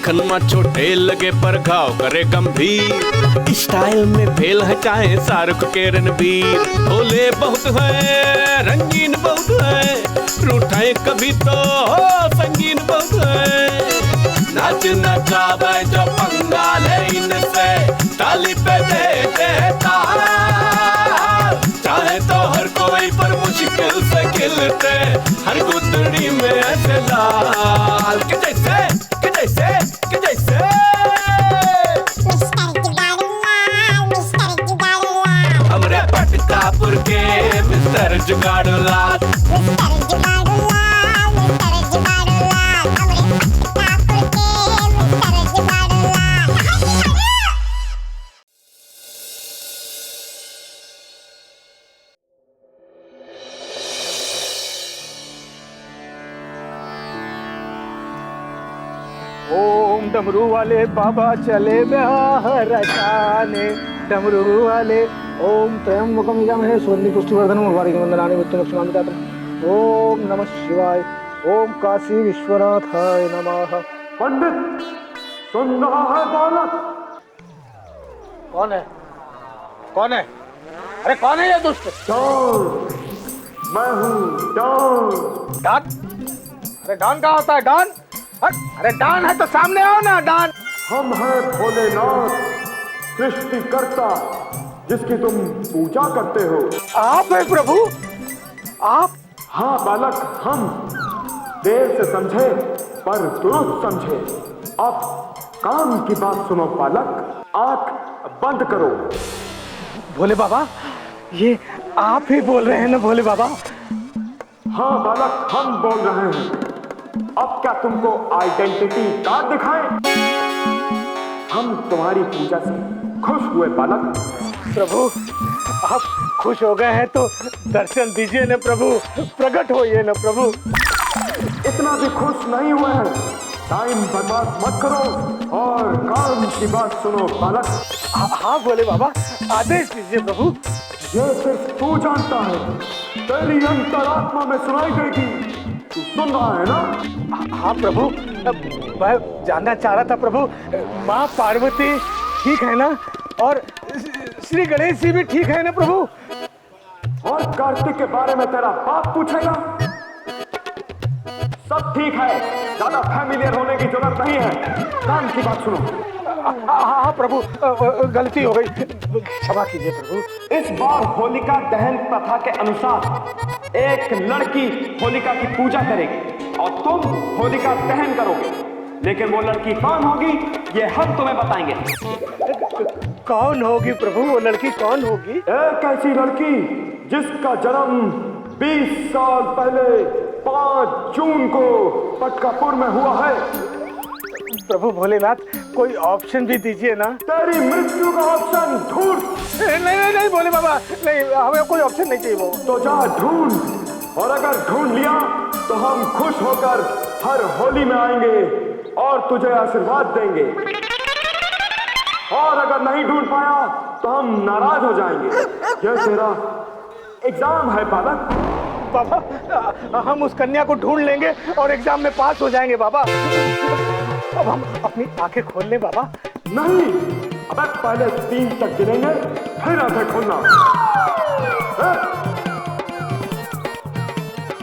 देखन में छोटे लगे पर घाव करे गंभीर। स्टाइल में फेल है चाहे शाहरुख के रणबीर। भोले बहुत है, रंगीन बहुत है, रूठाए कभी तो संगीन बहुत है। नाच नचावे जो पंगाल है इनसे, ताली पे देते ताल। चाहे तो हर कोई पर मुश्किल से खिलते, हर गुदड़ी में ऐसे लाल के जैसे, के जैसे, के जैसे। हमरे पटकापुर के मिस्टर जुगाड़ूलाल। ओम डमरू वाले बाबा चले ब्याह रचाने, डमरू वाले। ओम त्र्यंबकम यजामहे सुगंधिं पुष्टिवर्धनम उर्वारुकमिव वंदनानि मृत्युर्मुक्षीयमामृतात्। ओम नमः शिवाय। ओम काशी विश्वनाथाय नमः। पंडित सुन रहा है बालक? कौन है? कौन है? अरे कौन है ये दुष्ट? डॉन, मैं हूँ डॉन। डॉन? अरे डॉन क्या होता है? डॉन? अरे डॉन है तो सामने आओ ना डॉन। हम हैं भोलेनाथ, सृष्टिकर्ता, जिसकी तुम पूजा करते हो। आप है प्रभु? आप? हाँ बालक, हम देर से समझे पर दुरुस्त समझे। अब काम की बात सुनो बालक, आंख बंद करो। भोले बाबा, ये आप ही बोल रहे हैं ना भोले बाबा? हाँ बालक, हम बोल रहे हैं। अब क्या तुमको आइडेंटिटी कार्ड दिखाएं? हम तुम्हारी पूजा से खुश हुए बालक। प्रभु, आप खुश हो गए हैं तो दर्शन दीजिए ना प्रभु, प्रकट होइए ना प्रभु। इतना भी खुश नहीं हुए हैं, टाइम बर्बाद मत करो और काम की बात सुनो बालक। हाँ भोले बाबा, आदेश दीजिए प्रभु। ये सिर्फ तू जानता है, तेरी अंतरात्मा में सुनाई देगी। तू सुन रहा है ना? हाँ प्रभु, मैं जानना चाह रहा था प्रभु, माँ पार्वती ठीक है ना? और श्री गणेश जी भी ठीक है ना प्रभु? और कार्तिक के बारे में तेरा बाप पूछेगा? सब ठीक है, ज्यादा फैमिलियर होने की जरूरत नहीं है। काम की बात सुनो। हाँ प्रभु, गलती हो गई, क्षमा कीजिए प्रभु। इस बार होलिका दहन प्रथा के अनुसार एक लड़की होलिका की पूजा करेगी और तुम होलिका दहन करोगे। लेकिन वो लड़की कौन होगी ये हम तुम्हें बताएंगे। कौन होगी प्रभु वो लड़की? कौन होगी? एक ऐसी लड़की जिसका जन्म 20 साल पहले 5 जून को पटकापुर में हुआ है। प्रभु भोलेनाथ, कोई ऑप्शन भी दीजिए ना। तेरी मृत्यु का ऑप्शन ढूंढ। नहीं नहीं भोले बाबा, नहीं, हमें कोई ऑप्शन नहीं चाहिए वो। तो जा ढूंढ, और अगर ढूंढ लिया तो हम खुश होकर हर होली में आएंगे और तुझे आशीर्वाद देंगे। और अगर नहीं ढूंढ पाया तो हम नाराज हो जाएंगे। यह तेरा एग्जाम है बालक। बाबा, हम उस कन्या को ढूंढ लेंगे और एग्जाम में पास हो जाएंगे बाबा। अब हम अपनी आंखें खोल लें बाबा? नहीं, अब पहले 3 तक गिनेंगे फिर आंखें खोलना। 1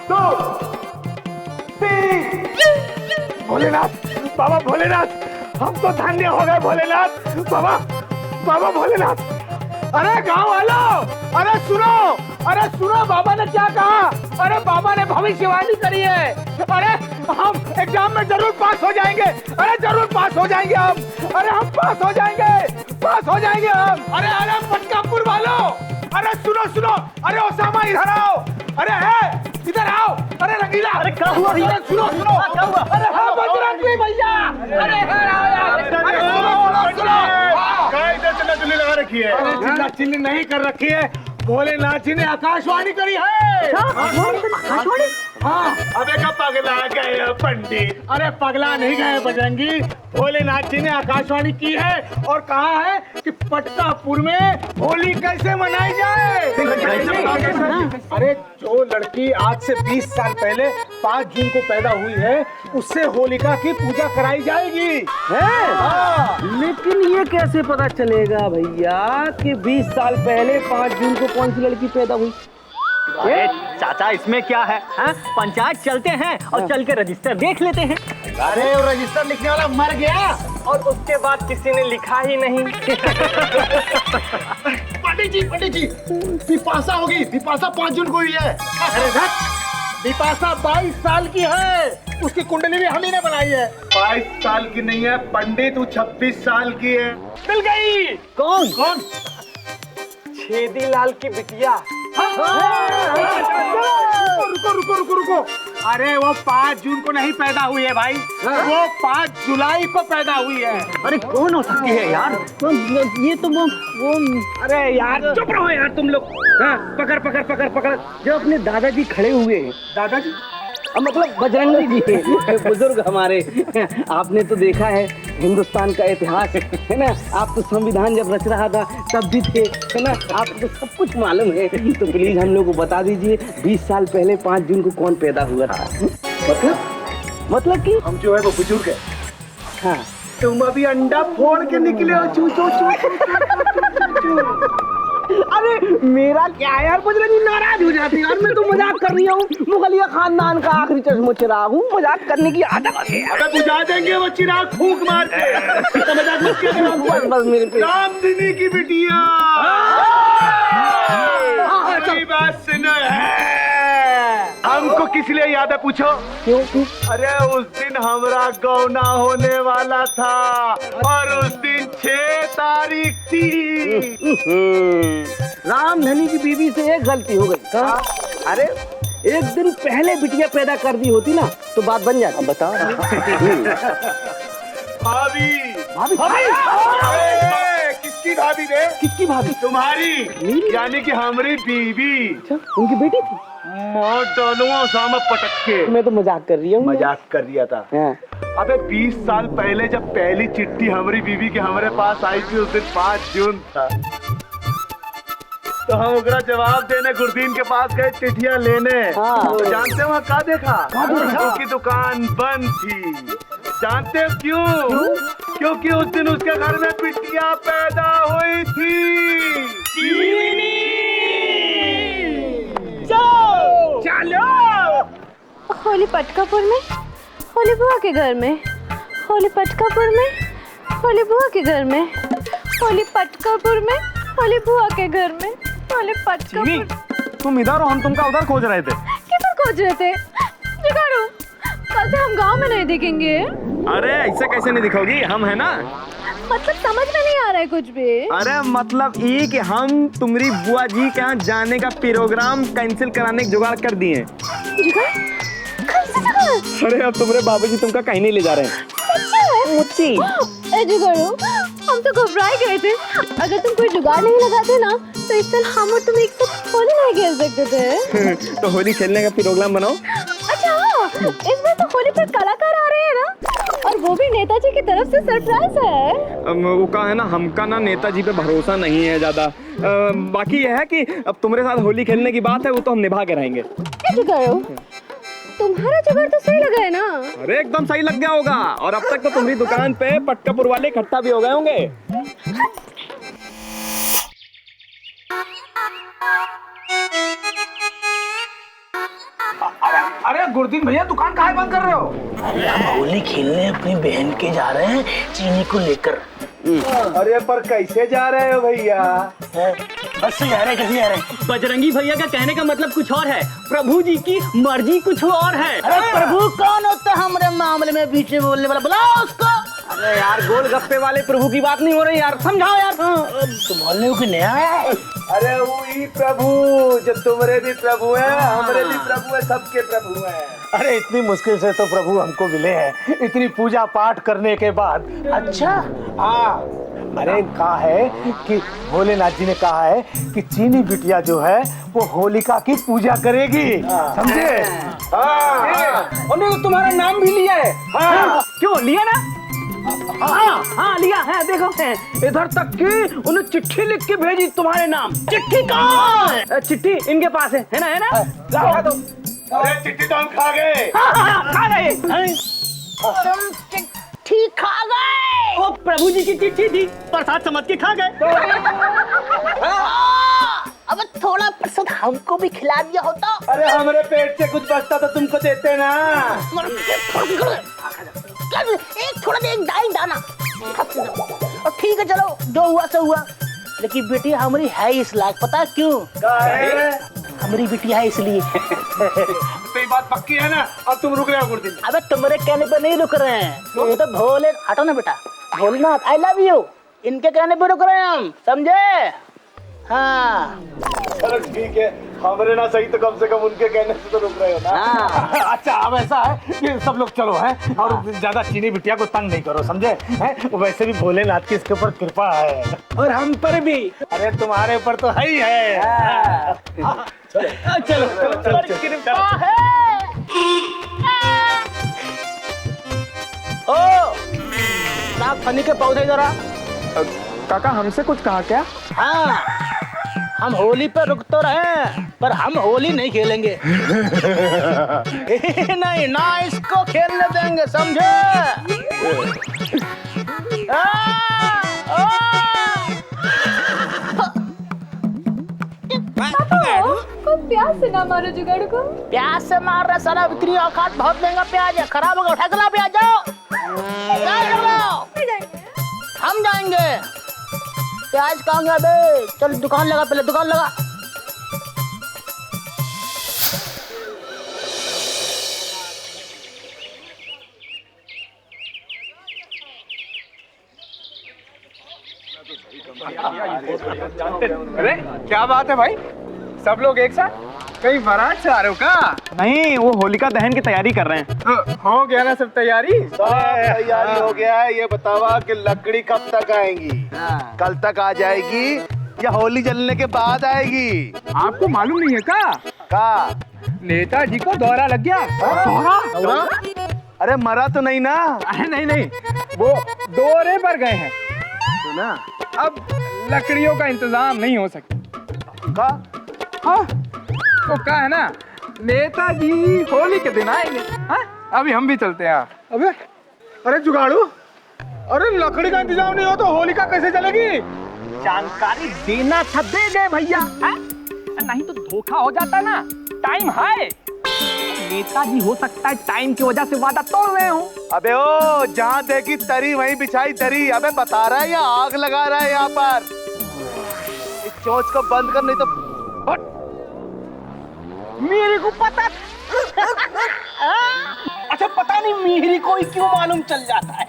2 3। भोलेनाथ, बाबा भोलेनाथ, हम तो धन्य हो गए भोलेनाथ। बाबा, बाबा भोलेनाथ। अरे गांव वालों, अरे सुनो बाबा ने क्या कहा? अरे बाबा ने भविष्यवाणी करी है। अरे हम एग्जाम में जरूर पास हो जाएंगे। अरे जरूर पास हो जाएंगे हम। अरे हम पास हो जाएंगे हम। अरे पटकापुर वालों, अरे सुनो, अरे ओसामा इधर आओ। अरे है, इधर आओ। अरे रंगीला, अरे क्या हुआ? अरे सुनो, क्या हुआ? अरे हाँ बजरंगी भैया, अरे इधर आओ यार। अरे सुनो, चिल्ला लगा रखी है। अरे चिल्ला नहीं कर रखी है, भोलेनाथ जी ने आकाशवाणी करी है। आकाशवाणी? हाँ। अबे कब पगला गए हो पंडित? अरे पगला नहीं गए बजरंगी, भोलेनाथ जी ने आकाशवाणी की है और कहा है कि पटकापुर में होली कैसे मनाई जाए। अरे जो लड़की आज से 20 साल पहले 5 जून को पैदा हुई है, उससे होलिका की पूजा कराई जाएगी। लेकिन ये कैसे पता चलेगा भैया कि 20 साल पहले 5 जून को कौन सी लड़की पैदा हुई? अरे चाचा इसमें क्या है, हाँ? पंचायत चलते हैं और चल के रजिस्टर देख लेते हैं। अरे वो रजिस्टर लिखने वाला मर गया और उसके बाद किसी ने लिखा ही नहीं। पंडित जी बिपाशा होगी, बिपाशा 5 जून को हुई है। अरे बिपाशा 22 साल की है, उसकी कुंडली भी हम ही ने बनाई है। 22 साल की नहीं है पंडित, वो 26 साल की है। मिल गई। कौन? छेदी लाल की बिटिया। रुको। अरे वो 5 जून को नहीं पैदा हुई है भाई, वो 5 जुलाई को पैदा हुई है। अरे कौन हो सकती है यार? ये तो वो अरे यार चुप रहो यार तुम लोग। हाँ, पकड़। जो अपने दादाजी खड़े हुए हैं, दादाजी मतलब बजरंगी जी बुजुर्ग हमारे, आपने तो देखा है हिंदुस्तान का इतिहास, है ना? आप तो संविधान जब रच रहा था तब भी थे, है ना? आपको तो सब कुछ मालूम है, तो प्लीज हम लोग को बता दीजिए 20 साल पहले 5 जून को कौन पैदा हुआ था? मतलब कि हम जो है वो बुजुर्ग है। हाँ, तुम अभी अंडा फोड़ के निकले हो। चू। अरे मेरा क्या यार, बजरंगी नाराज हो जाती है यार। मैं तो मजाक कर रही हूँ, मुगलिया खानदान का आखिरी चश्मो चिराग हूँ, मजाक करने की आदत है। अबे बुझा देंगे वो चिराग फूंक मार के। तो मजाक मत किया। बस मेरे पे रामदिनी की बिटिया। मेरी बात सुनो है, हमको किस लिए याद है पूछो? क्यों? अरे उस दिन हमारा गौना होने वाला था और उस दिन 6 तारीख थी। रामधनी की बीवी से एक गलती हो गई। अरे एक दिन पहले बिटिया पैदा कर दी होती ना तो बात बन जाती। बताओ। भाभी। किसकी भाभी रे? किसकी भाभी? तुम्हारी, यानी कि हमारी बीवी। अच्छा, उनकी बेटी थी। दोनों सामा पटक के। मैं तो मजाक कर रही हूँ। मजाक कर दिया था। हाँ। अबे 20 साल पहले जब पहली चिट्ठी हमारी बीवी के हमारे पास आई थी, उस दिन 5 जून था, तो हम ओकरा जवाब देने गुरदीन के पास गए चिट्ठियां लेने। हाँ। तो जानते हो वहाँ क्या देखा? उसकी दुकान बंद थी। जानते हो क्यों? क्योंकि उस दिन उसके घर में बिटिया पैदा हुई थी। चलो। होली पटकापुर में, होली बुआ के घर में, होली पटकापुर में, होली बुआ के घर में, होली पटकापुर में, होली बुआ के घर में, होली पटकापुर। तुम इधर हो, हम तुमका उधर खोज रहे थे। किधर खोज रहे थे? जुगाड़ू, कल से हम गांव में नहीं दिखेंगे। अरे ऐसे कैसे नहीं दिखोगी, हम है ना। मतलब समझ में नहीं आ रहा है कुछ भी। अरे मतलब ये कि हम तुम्हारी बुआ जी के यहाँ जाने का प्रोग्राम कैंसिल कराने की जुगाड़ कर दिए। अरे अब तुम्हारे बाबूजी तुमका कहीं नहीं ले जा रहे हैं। मुच्ची। जुगाड़ू, हम तो घबराए गए थे। अगर तुम कोई जुगाड़ नहीं लगाते ना तो इस साल हम और तुम एक साथ होली नहीं खेल सकते थे। तो होली खेलने का प्रोग्राम बनाओ। अच्छा इस बार तो होली पर कलाकार आ रहे हैं ना, और वो भी नेताजी की तरफ से सरप्राइज है। वो कहा है ना, हमका ना नेताजी पे भरोसा नहीं है ज्यादा। बाकी यह है कि अब तुम्हारे साथ होली खेलने की बात है, वो तो हम निभा के रहेंगे। तुम्हारा जुगाड़ तो सही लगा है ना? अरे एकदम सही लग गया होगा, और अब तक तो तुम्हारी दुकान पे पटकापुर वाले इकट्ठा भी हो गए होंगे। अरे गुरदीन भैया, दुकान काहे बंद कर रहे हो? अरे हम होली खेलने अपनी बहन के जा रहे हैं चीनी को लेकर। अरे पर कैसे जा रहे हो भैया? बस से जा रहे हैं, कैसे जा रहे हैं? बजरंगी भैया का कहने का मतलब कुछ और है, प्रभु जी की मर्जी कुछ और है। अरे प्रभु कौन होता है हमारे मामले में बीच में बोलने वाला? बुलाओ उसको। अरे यार गोलगप्पे वाले प्रभु की बात नहीं हो रही यार, समझाओ यार। तो मोहल्ले को नया है। अरे वही प्रभु जो तुम्हारे भी प्रभु है, हमारे भी प्रभु है, सबके प्रभु है। अरे इतनी मुश्किल से तो प्रभु हमको मिले हैं, इतनी पूजा पाठ करने के बाद। अच्छा हाँ, अरे कहा है कि भोलेनाथ जी ने कहा है कि चीनी बिटिया जो है वो होलिका की पूजा करेगी, समझे? उन्होंने तो तुम्हारा नाम भी लिया है। क्यों लिया ना? हाँ लिया है, देखो है इधर तक कि उन्हें चिट्ठी लिख के भेजी तुम्हारे नाम। चिट्ठी कहाँ? चिट्ठी इनके पास है ना? लाओ दो। अरे चिट्ठी तो हम खा गए। खा गए। चिट्ठी खा गए। वो प्रभु जी की चिट्ठी थी, प्रसाद समझ के खा गए। अब थोड़ा प्रसाद हमको भी खिला दिया होता। अरे हमारे पेट से कुछ बचता तो तुमको देते ना। एक थोड़ा दे, एक दाना। और ठीक है चलो, जो हुआ सो हुआ। लेकिन बेटी हमारी है इस लायक, पता क्यों? हमारी बिटिया है इसलिए। तो ये बात पक्की है ना? अब तुम रुक रहे हो कुछ दिन। अबे तुम्हारे कहने पे नहीं रुक रहे हैं, ये तो भोले, हटो ना बेटा, भोलेनाथ आई लव यू, इनके कहने पे रुक रहे हैं हम, समझे? हाँ चलो ठीक है, हमारे ना सही तो कम से कम उनके कहने से तो रुक रहे हो ना। अच्छा अब ऐसा है कि सब लोग चलो है, और ज्यादा चीनी बिटिया को तंग नहीं करो, समझे? हैं वैसे भी भोलेनाथ की इसके ऊपर कृपा है, और हम पर भी। अरे तुम्हारे ऊपर तो है ही है। चलो कृपा है। ओ साहब, फनी के पौधे जरा। काका हमसे कुछ कहा क्या? हाँ, हम होली पर रुक तो रहे, पर हम होली नहीं खेलेंगे। नहीं ना, इसको खेलने देंगे, समझे? को प्यास से ना मारो जुगाड़ू को। प्याज से मार रहे सारा, बिक्री औकात बहुत महंगा प्याज है, खराब होगा, उठा के ला प्याज। जाओ हम जाएंगे। प्याज कहाँ गया बे? चल दुकान लगा, पहले दुकान लगा। अरे क्या बात है भाई, सब लोग एक साथ? कहीं बारात से आ रहे हो का? नहीं, वो होलिका दहन की तैयारी कर रहे हैं। हो गया ना सब तैयारी? तैयारी हो गया है। ये बतावा कि लकड़ी कब तक आएगी? कल तक आ जाएगी या होली जलने के बाद आएगी? आपको मालूम नहीं है का? नेताजी को दौरा लग गया। दौरा? अरे मरा तो नहीं ना? अरे नहीं, वो दौरे पर गए हैं। सुना? अब लकड़ियों का इंतजाम नहीं हो सकता। हाँ, तो क्या है ना, नेताजी होली के दिन आएंगे। हाँ, अभी हम भी चलते हैं। अबे अरे जुगाड़ू, अरे लकड़ी का इंतजाम नहीं हो तो होलिका कैसे चलेगी? जानकारी देना था, दे गए भैया। नहीं तो धोखा हो जाता ना। टाइम है, नेताजी हो सकता है टाइम की वजह से वादा तोड़ रहे हो। अबे ओ, जहाँ देखी तरी वहीं बिछाई दरी। अबे बता रहा है या आग लगा रहा है यहाँ पर? इस चोंच को बंद कर, नहीं तो मेरे को पता। अच्छा पता नहीं मेरे को क्यों मालूम चल जाता है,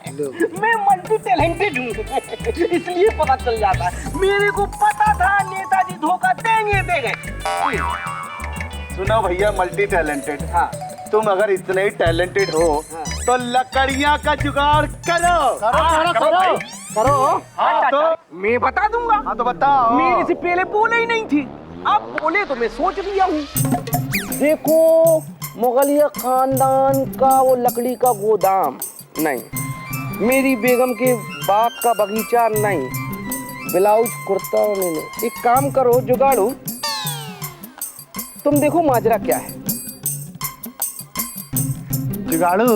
मैं मल्टी टैलेंटेड हूँ, इसलिए पता चल जाता है। मेरे को पता था नेताजी धोखा देंगे। सुनो भैया, मल्टी टैलेंटेड। हाँ, तुम अगर इतने ही टैलेंटेड हो तो लकड़ियाँ का जुगाड़ करो। हाँ तो मैं बता दूंगा। हाँ तो बताओ। मेरे से पहले बोले ही नहीं थी, अब बोले तो मैं सोच लिया हूँ। देखो, मुगलिया खानदान का वो लकड़ी का गोदाम नहीं, मेरी बेगम के बाग का बगीचा नहीं, ब्लाउज कुर्ता नहीं। एक काम करो जुगाड़ू, तुम देखो माजरा क्या है। जुगाड़ू,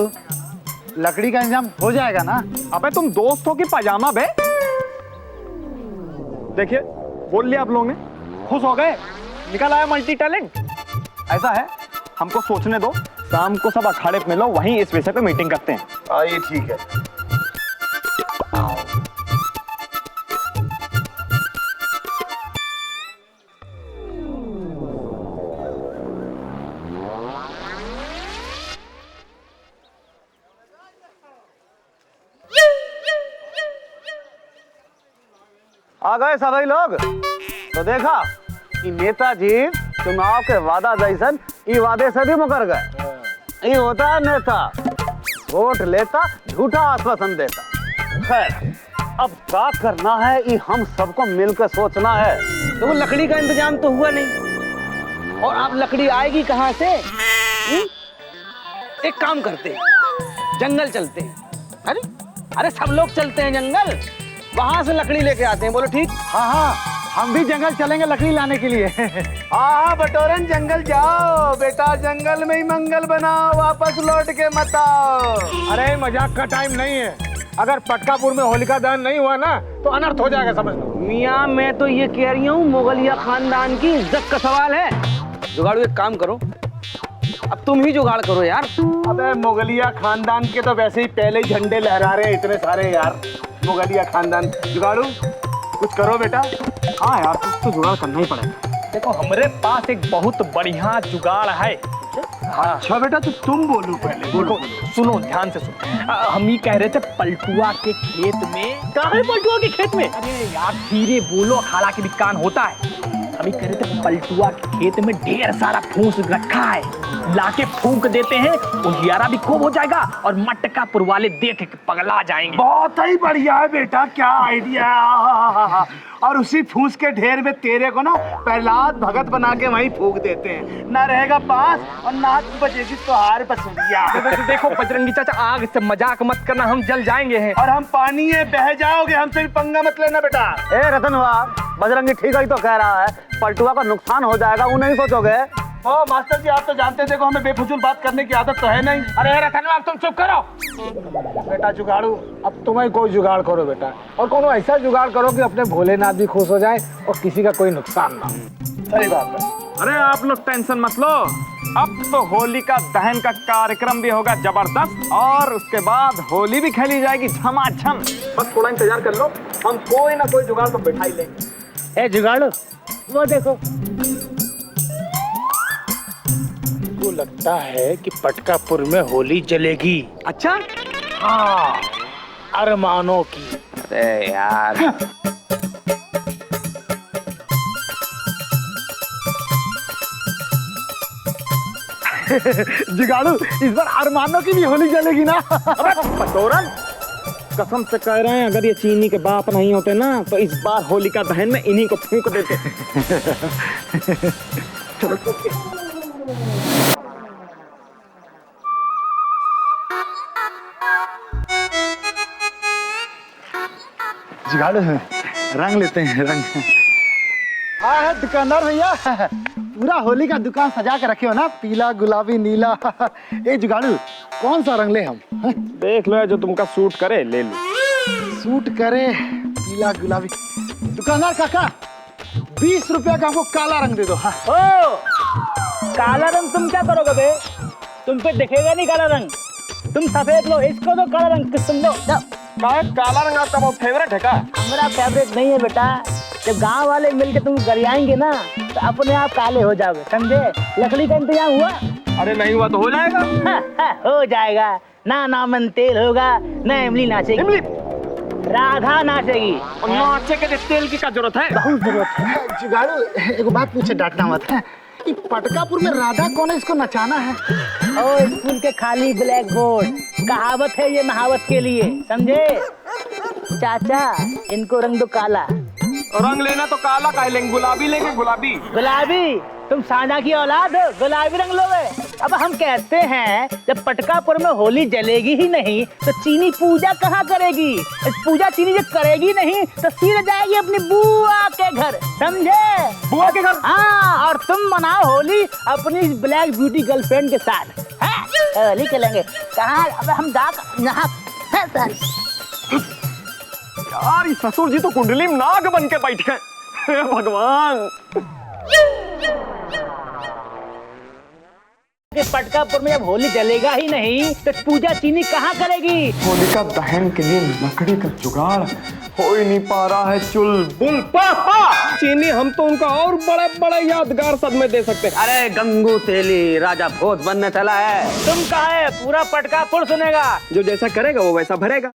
लकड़ी का इंतजाम हो जाएगा ना? अबे तुम दोस्त हो कि पजामा बे? देखिए, बोल लिया आप लोगों ने, खुश हो गए, निकल आया मल्टी टैलेंट। ऐसा है, हमको सोचने दो, शाम को सब अखाड़े पे मिलो, वहीं इस विषय पे मीटिंग करते हैं। हाँ ये ठीक है। आ गए सभी लोग, तो देखा कि नेताजी चुनाव के वादा जैसन ई वादे से भी मुकर गए। ये होता है नेता, वोट लेता, झूठा आश्वासन देता। खैर, अब क्या करना है ये हम सबको मिलकर सोचना है। तो वो लकड़ी का इंतजाम तो हुआ नहीं, और अब लकड़ी आएगी कहाँ से? एक काम करते हैं, जंगल चलते हैं। अरे अरे सब लोग चलते हैं जंगल, वहां से लकड़ी लेके आते हैं। बोलो ठीक? हाँ हाँ, हम भी जंगल चलेंगे लकड़ी लाने के लिए। हाँ बटोरन जंगल जाओ बेटा, जंगल में ही मंगल बनाओ, वापस लौट के मत आओ। अरे मजाक का टाइम नहीं है। अगर पटकापुर में होलिका दहन नहीं हुआ ना तो अनर्थ हो जाएगा, समझ लो। मियाँ मैं तो ये कह रही हूँ, मुगलिया खानदान की इज्जत का सवाल है। जुगाड़ू एक काम करो, अब तुम ही जुगाड़ करो यार। अबे मुगलिया खानदान के तो वैसे ही पहले ही झंडे लहरा रहे हैं इतने सारे यार। मुगलिया खानदान जुगाड़ू कुछ करो बेटा। हाँ यार, कुछ तो जुगाड़ करना ही पड़ेगा। देखो हमारे पास एक बहुत बढ़िया जुगाड़ है। अच्छा बेटा, तो तुम बोलो पहले। देखो सुनो, ध्यान से सुनो। हम ये कह रहे थे पलटुआ के खेत में। कहाँ है पलटुआ के खेत में? अरे यार धीरे बोलो, अखाड़ा के भी कान होता है। हम ये कह रहे थे पलटुआ के खेत में ढेर सारा फूस रखा है, लाके फूंक देते हैं, उजियारा भी खूब हो जाएगा और मटकापुर वाले देख के पगला जाएंगे। बहुत ही बढ़िया है बेटा, क्या आइडिया है। और उसी फूस के ढेर में तेरे को ना प्रहलाद भगत बना के वहीं फूंक देते हैं, ना रहेगा पास और ना बचेगी तुहार पसंदिया। देखो बजरंगी चाचा, आग से मजाक मत करना, हम जल जाएंगे हैं। और हम पानी है, बह जाओगे, हमसे भी पंगा मत लेना बेटा। ए रतन हुआ, बजरंगी ठीक ही तो कह रहा है, पलटुआ का नुकसान हो जाएगा, वो नहीं सोचोगे? ओ मास्टर जी, आप तो जानते थे, हमें बेफजूल बात करने की आदत तो है नहीं। अरे रतन आप तुम चुप करो। बेटा जुगाड़ू, अब तुम्हें कोई जुगाड़ करो बेटा, और कोनो ऐसा जुगाड़ करो कि अपने भोलेनाथ भी खुश हो जाए और किसी का कोई नुकसान ना हो। सही बात है। अरे आप लोग टेंशन मत लो, अब तो होलिका दहन का कार्यक्रम भी होगा जबरदस्त, और उसके बाद होली भी खेली जाएगी झमाझम। बस थोड़ा इंतजार कर लो, हम कोई ना कोई जुगाड़ तो बैठा ही लेंगे। ए जुगाड़ू, वो देखो, को लगता है कि पटकापुर में होली जलेगी। अच्छा? हाँ, अरमानों की। अरे यार जुगाड़ू, इस बार अरमानों की भी होली जलेगी ना? पटोरन कसम से कह रहे हैं, अगर ये चीनी के बाप नहीं होते ना तो इस बार होलिका दहन में इन्हीं को फूंक देते। जुगाड़ू रंग लेते हैं, रंग। हाँ है दुकानदार भैया, पूरा होली का दुकान सजा के रखे हो ना, पीला गुलाबी नीला। ए जुगाड़ू, कौन सा रंग ले हम? देख लो, जो तुमका सूट करे ले लो। सूट करे पीला गुलाबी। दुकानदार काका, 20 रुपया का हमको काला रंग दे दो। हाँ। ओ काला रंग तुम क्या करोगे बे? तुम पे दिखेगा नहीं काला रंग, तुम सफेद लो, इसको दो काला रंग, किस्म दो। काला रंग आपका बहुत फेवरेट है का? हमारा फेवरेट नहीं है बेटा, जब गांव वाले मिलके तुम गरियाएंगे ना तो अपने आप काले हो जाओगे, समझे? लकड़ी का इंतजाम हुआ? अरे नहीं हुआ तो हो जाएगा। हो जाएगा ना, नामन तेल होगा ना, इमली नाचेगी। इमली? राधा नाचेगी। और नाचे के तेल की क्या जरूरत है? बहुत जरूरत है। जुगाड़ू एक बात पूछे, डांटना मत है, ये पटकापुर में राधा कौन है, इसको नचाना है? ओ स्कूल के खाली ब्लैक बोर्ड, कहावत है ये महावत के लिए, समझे? चाचा इनको रंग दो काला। रंग लेना तो काला का लेंगे, गुलाबी लेंगे, गुलाबी। गुलाबी? तुम साझा की औलाद हो, गुलाबी रंग लोगे? अब हम कहते हैं जब पटकापुर में होली जलेगी ही नहीं तो चीनी पूजा कहाँ करेगी? पूजा चीनी जब करेगी नहीं तो सीधे जाएगी अपनी बुआ के घर, समझे? बुआ के घर? हाँ, और तुम मनाओ होली अपनी ब्लैक ब्यूटी गर्लफ्रेंड के साथ। है होली खेलेंगे कहाँ? अब हम जाकर यहाँ यार ये ससुर जी तो कुंडली में नाग बन के बैठ गए। हे भगवान। पटकापुर में जब होली जलेगा ही नहीं तो पूजा चीनी कहाँ करेगी? होलिका दहन के लिए लकड़ी का जुगाड़ हो ही नहीं पा रहा है। चुलबुल पापा चीनी, हम तो उनका और बड़े बड़े यादगार सदमे दे सकते हैं। अरे गंगू तेली राजा भोज बनने चला है। तुम कहा है, पूरा पटकापुर सुनेगा। जो जैसा करेगा वो वैसा भरेगा।